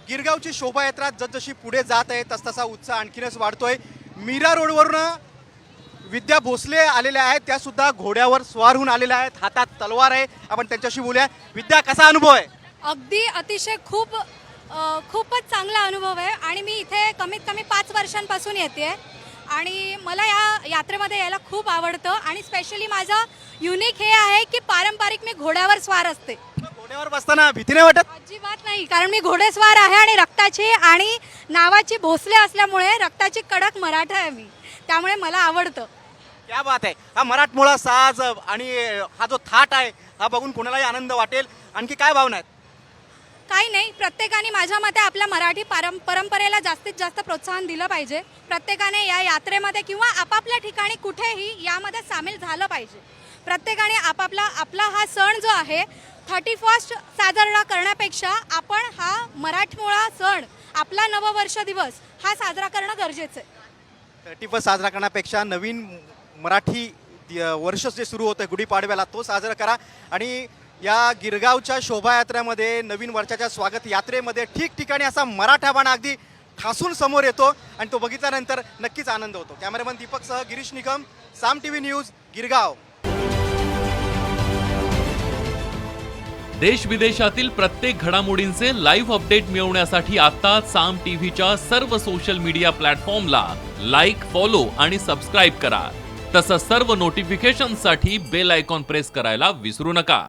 गिरगावची शोभायात्रा जसजशी पुढे जात आहे तसतसा उत्साह आणखीनच वाढतोय। मीरा रोडवरून विद्या भोसले आलेल्या आहेत, त्या सुद्धा घोड्यावर स्वार होऊन आलेल्या आहेत, हातात तलवार आहे। आपण त्यांच्याशी बोलूया। विद्या, कसा अनुभव आहे? अगदी अतिशय खूपच चांगला अनुभव आहे आणि मी इथे कमीत कमी 5 वर्षांपासून येते आणि मला या यात्रेमध्ये यायला खूप आवडतं आणि स्पेशली माझं युनिक हे आहे की पारंपरिक मी घोड्यावर स्वार असते। घोड्यावर बसताना भीती नाही वाटत? अजिबात नाही, कारण मी घोडेस्वार आहे आणि रक्ताची आणि नावाची भोसले असल्यामुळे रक्ताची कडक मराठा आहे मी, त्यामुळे मला आवडतं। क्या बात आहे। हा मराठमोळा साज आणि हा जो थाट आहे हा बघून कोणालाही आनंद वाटेल। आणखी काय भावना आहेत? काही नाही, प्रत्येकाने माझ्या मते आपल्या मराठी परंपरेला जास्तीत जास्त प्रोत्साहन दिलं पाहिजे। प्रत्येकाने या यात्रेमध्ये किंवा आपापल्या ठिकाणी कुठेही यामध्ये सामील झालं पाहिजे। प्रत्येकाने आपला हा सण जो आहे 31st साजरा करण्यापेक्षा आपण हा मराठमोळा सण, आपला नववर्ष दिवस हा साजरा करणं गरजेचं आहे। 31 साजरा करण्यापेक्षा नवीन मराठी वर्ष जे सुरू होतं गुढीपाडव्याला तो साजरा करा। आणि या गिरगावच्या शोभायात्रेमध्ये नवीन वर्षाच्या स्वागत यात्रेमध्ये ठिकठिकाणी असा मराठा बाणा अगदी ठासून समोर येतो आणि तो बघितल्यानंतर नक्कीच आनंद होतो। कॅमेरामन दीपकसह गिरीश निकम, साम टीव्ही न्यूज, गिरगाव। देश विदेशातील प्रत्येक घडामोडींचे लाईव्ह अपडेट मिळवण्यासाठी आता साम टीव्हीच्या सर्व सोशल मीडिया प्लॅटफॉर्मला लाईक, फॉलो आणि सबस्क्राईब करा। तसंच सर्व नोटिफिकेशनसाठी बेल आयकॉन प्रेस करायला विसरू नका।